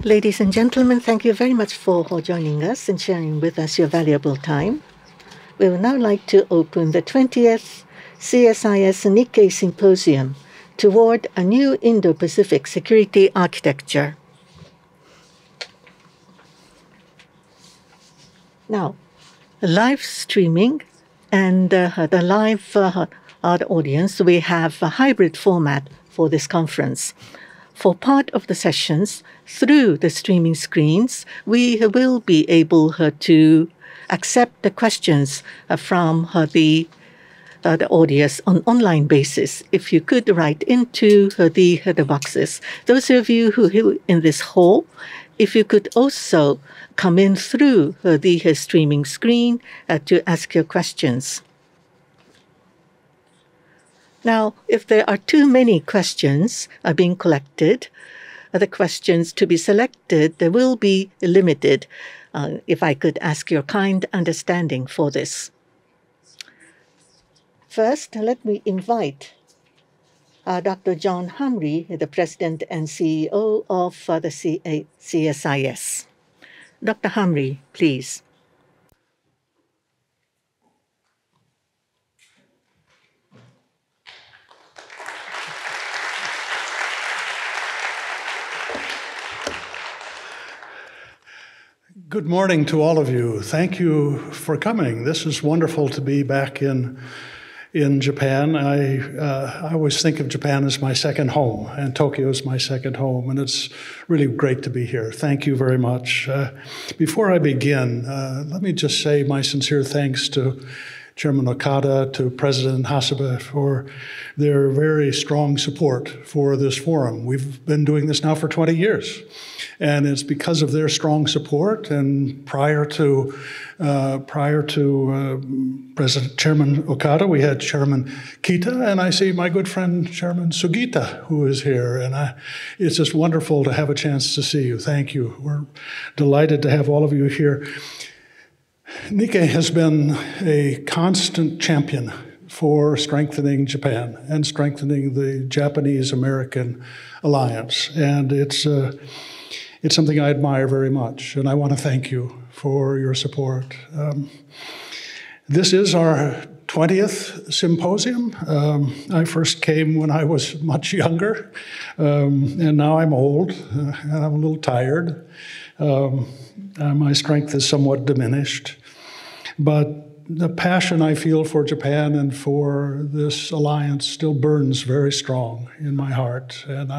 Ladies and gentlemen, thank you very much for joining us and sharing with us your valuable time. We would now like to open the 20th CSIS NIKKEI symposium toward a new Indo-Pacific security architecture. Now, live streaming and the live audience, we have a hybrid format for this conference. For part of the sessions, through the streaming screens, we will be able to accept the questions from the audience on online basis. If you could write into the boxes. Those of you who in this hall, if you could also come in through the streaming screen to ask your questions. Now, if there are too many questions being collected, the questions to be selected will be limited. If I could ask your kind understanding for this. First, let me invite Dr. J.Hamre, the President and CEO of the CSIS. Dr. Hamre, please. Good morning to all of you. Thank you for coming. This is wonderful to be back in Japan. I always think of Japan as my second home, and Tokyo is my second home, and it's really great to be here. Thank you very much. Before I begin, let me just say my sincere thanks to Chairman Okada, to President Hasebe for their very strong support for this forum. We've been doing this now for 20 years. And it's because of their strong support. And prior to President Chairman Okada, we had Chairman Kita, and I see my good friend Chairman Sugita, who is here. And it's just wonderful to have a chance to see you. Thank you. We're delighted to have all of you here. NIKKEI has been a constant champion for strengthening Japan and strengthening the Japanese-American alliance. And it's something I admire very much, and I want to thank you for your support. This is our 20th symposium. I first came when I was much younger, and now I'm old, and I'm a little tired. My strength is somewhat diminished, but the passion I feel for Japan and for this alliance still burns very strong in my heart, and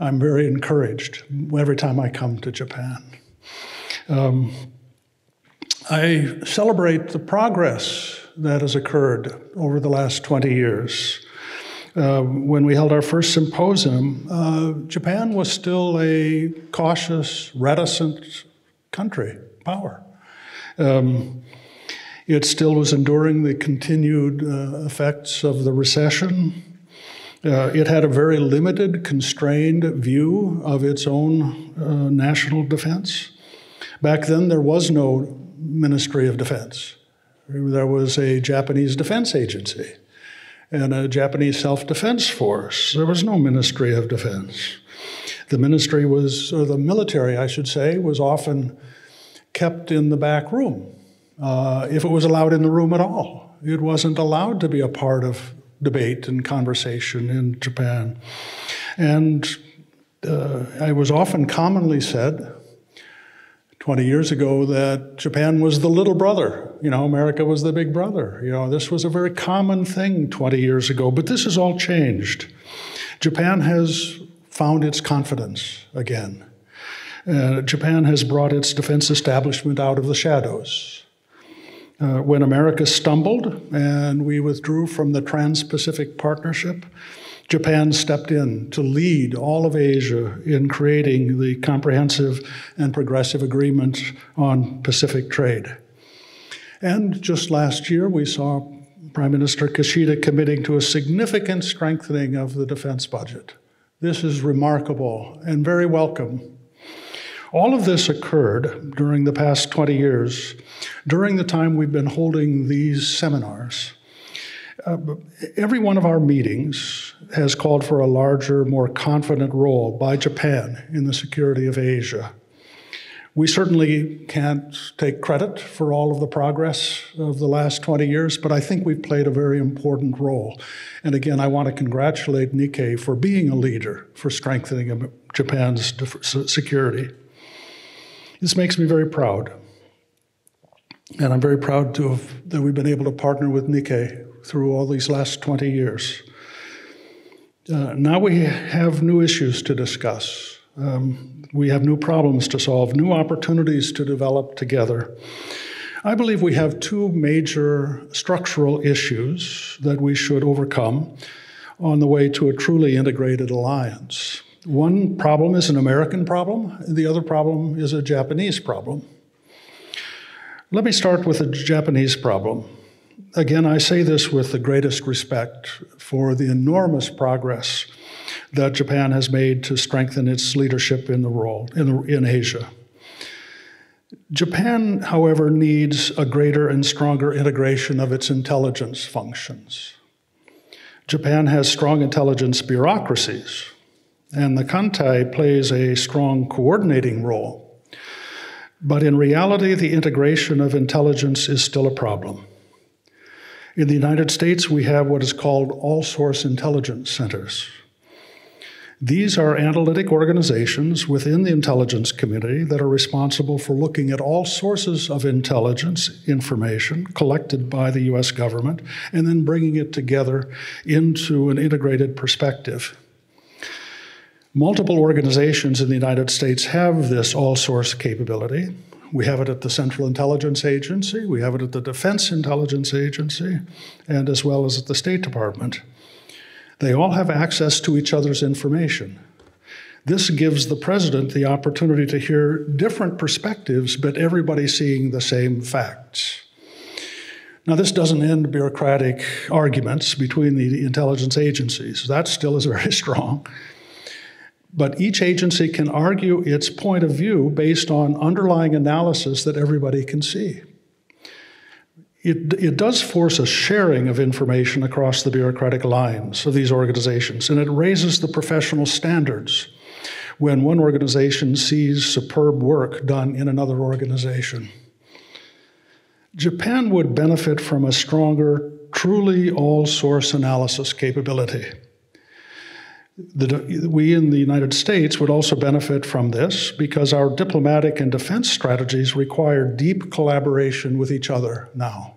I'm very encouraged every time I come to Japan. I celebrate the progress that has occurred over the last 20 years. When we held our first symposium, Japan was still a cautious, reticent power. It still was enduring the continued effects of the recession. It had a very limited, constrained view of its own national defense. Back then, there was no Ministry of Defense. There was a Japanese Defense Agency and a Japanese Self-Defense Force. There was no Ministry of Defense. The ministry was, or the military, I should say, was often kept in the back room, if it was allowed in the room at all. It wasn't allowed to be a part of debate and conversation in Japan. And it was often commonly said 20 years ago that Japan was the little brother. America was the big brother. This was a very common thing 20 years ago, but this has all changed. Japan has found its confidence again. Japan has brought its defense establishment out of the shadows. When America stumbled and we withdrew from the Trans-Pacific Partnership, Japan stepped in to lead all of Asia in creating the comprehensive and progressive agreement on Pacific trade. And just last year, we saw Prime Minister Kishida committing to a significant strengthening of the defense budget. This is remarkable and very welcome. All of this occurred during the past 20 years, during the time we've been holding these seminars. Every one of our meetings has called for a larger, more confident role by Japan in the security of Asia. We certainly can't take credit for all of the progress of the last 20 years, but I think we've played a very important role. And again, I want to congratulate NIKKEI for being a leader for strengthening Japan's security. This makes me very proud. And I'm very proud that we've been able to partner with NIKKEI through all these last 20 years. Now we have new issues to discuss. We have new problems to solve, new opportunities to develop together. I believe we have two major structural issues that we should overcome on the way to a truly integrated alliance. One problem is an American problem, and the other problem is a Japanese problem. Let me start with the Japanese problem. Again, I say this with the greatest respect for the enormous progress that Japan has made to strengthen its leadership in the role in Asia. Japan, however, needs a greater and stronger integration of its intelligence functions. Japan has strong intelligence bureaucracies, and the Kantai plays a strong coordinating role. But in reality, the integration of intelligence is still a problem. In the United States, we have what is called all-source intelligence centers. These are analytic organizations within the intelligence community that are responsible for looking at all sources of intelligence information collected by the US government and then bringing it together into an integrated perspective. Multiple organizations in the United States have this all-source capability. We have it at the Central Intelligence Agency, we have it at the Defense Intelligence Agency, and as well as at the State Department. They all have access to each other's information. This gives the president the opportunity to hear different perspectives, but everybody seeing the same facts. Now, this doesn't end bureaucratic arguments between the intelligence agencies. That still is very strong. But each agency can argue its point of view based on underlying analysis that everybody can see. It does force a sharing of information across the bureaucratic lines of these organizations, and it raises the professional standards when one organization sees superb work done in another organization. Japan would benefit from a stronger, truly all-source analysis capability. We in the United States would also benefit from this because our diplomatic and defense strategies require deep collaboration with each other now.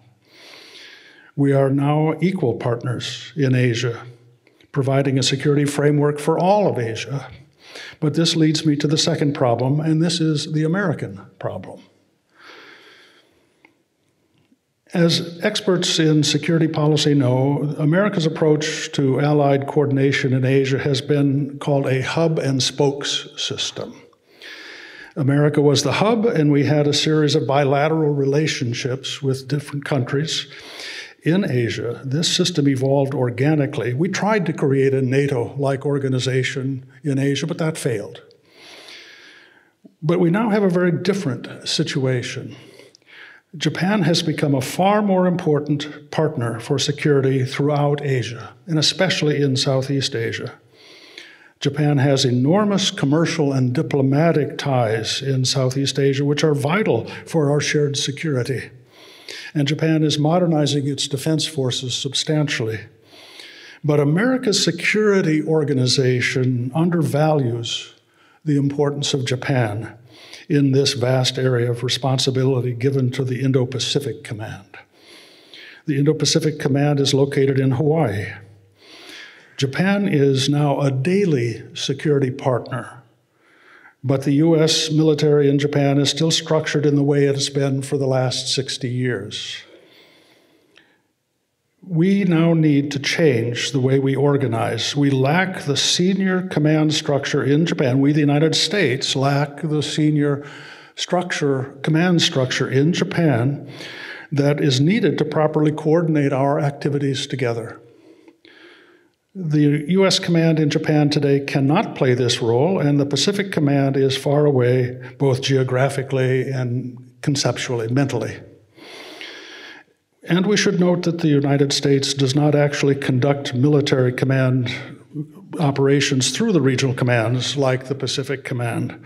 We are now equal partners in Asia, providing a security framework for all of Asia. But this leads me to the second problem, and this is the American problem. As experts in security policy know, America's approach to allied coordination in Asia has been called a hub and spokes system. America was the hub, and we had a series of bilateral relationships with different countries in Asia. This system evolved organically. We tried to create a NATO-like organization in Asia, but that failed. But we now have a very different situation. Japan has become a far more important partner for security throughout Asia, and especially in Southeast Asia. Japan has enormous commercial and diplomatic ties in Southeast Asia, which are vital for our shared security. And Japan is modernizing its defense forces substantially. But America's security organization undervalues the importance of Japan in this vast area of responsibility given to the Indo-Pacific Command. The Indo-Pacific Command is located in Hawaii. Japan is now a daily security partner, but the US military in Japan is still structured in the way it has been for the last 60 years. We now need to change the way we organize. We lack the senior command structure in Japan. We, the United States, lack the senior command structure in Japan that is needed to properly coordinate our activities together. The US command in Japan today cannot play this role, and the Pacific Command is far away, both geographically and conceptually, mentally. And we should note that the United States does not actually conduct military command operations through the regional commands like the Pacific Command.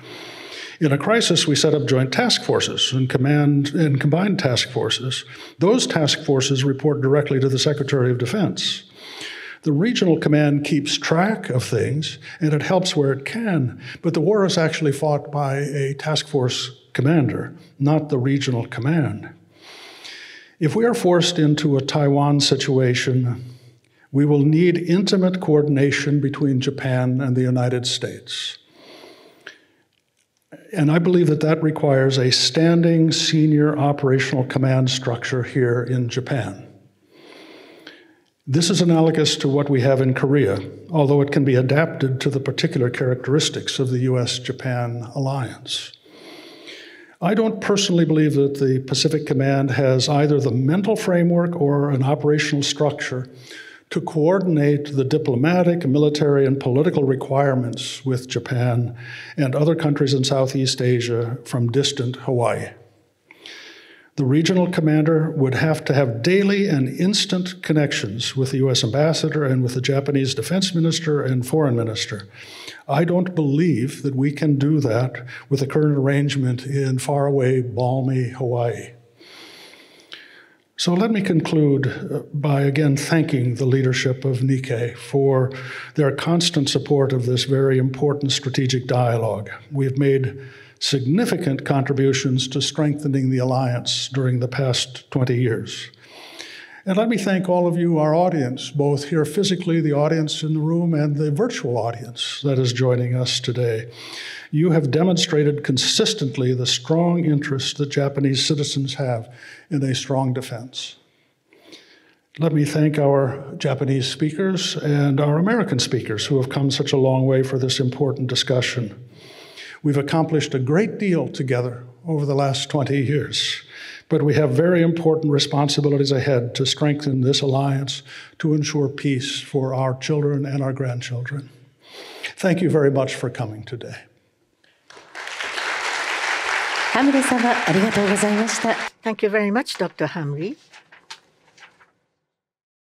In a crisis, we set up joint task forces and combined task forces. Those task forces report directly to the Secretary of Defense. The regional command keeps track of things, and it helps where it can, but the war is actually fought by a task force commander, not the regional command. If we are forced into a Taiwan situation, we will need intimate coordination between Japan and the United States. And I believe that that requires a standing senior operational command structure here in Japan. This is analogous to what we have in Korea, although it can be adapted to the particular characteristics of the US-Japan alliance. I don't personally believe that the Pacific Command has either the mental framework or an operational structure to coordinate the diplomatic, military, and political requirements with Japan and other countries in Southeast Asia from distant Hawaii. The regional commander would have to have daily and instant connections with the US ambassador and with the Japanese defense minister and foreign minister. I don't believe that we can do that with the current arrangement in faraway, balmy Hawaii. So let me conclude by again thanking the leadership of NIKKEI for their constant support of this very important strategic dialogue. We have made significant contributions to strengthening the alliance during the past 20 years. And let me thank all of you, our audience, both here physically, the audience in the room, and the virtual audience that is joining us today. You have demonstrated consistently the strong interest that Japanese citizens have in a strong defense. Let me thank our Japanese speakers and our American speakers who have come such a long way for this important discussion. We've accomplished a great deal together over the last 20 years, but we have very important responsibilities ahead to strengthen this alliance to ensure peace for our children and our grandchildren. Thank you very much for coming today. Thank you very much, Dr. Hamre.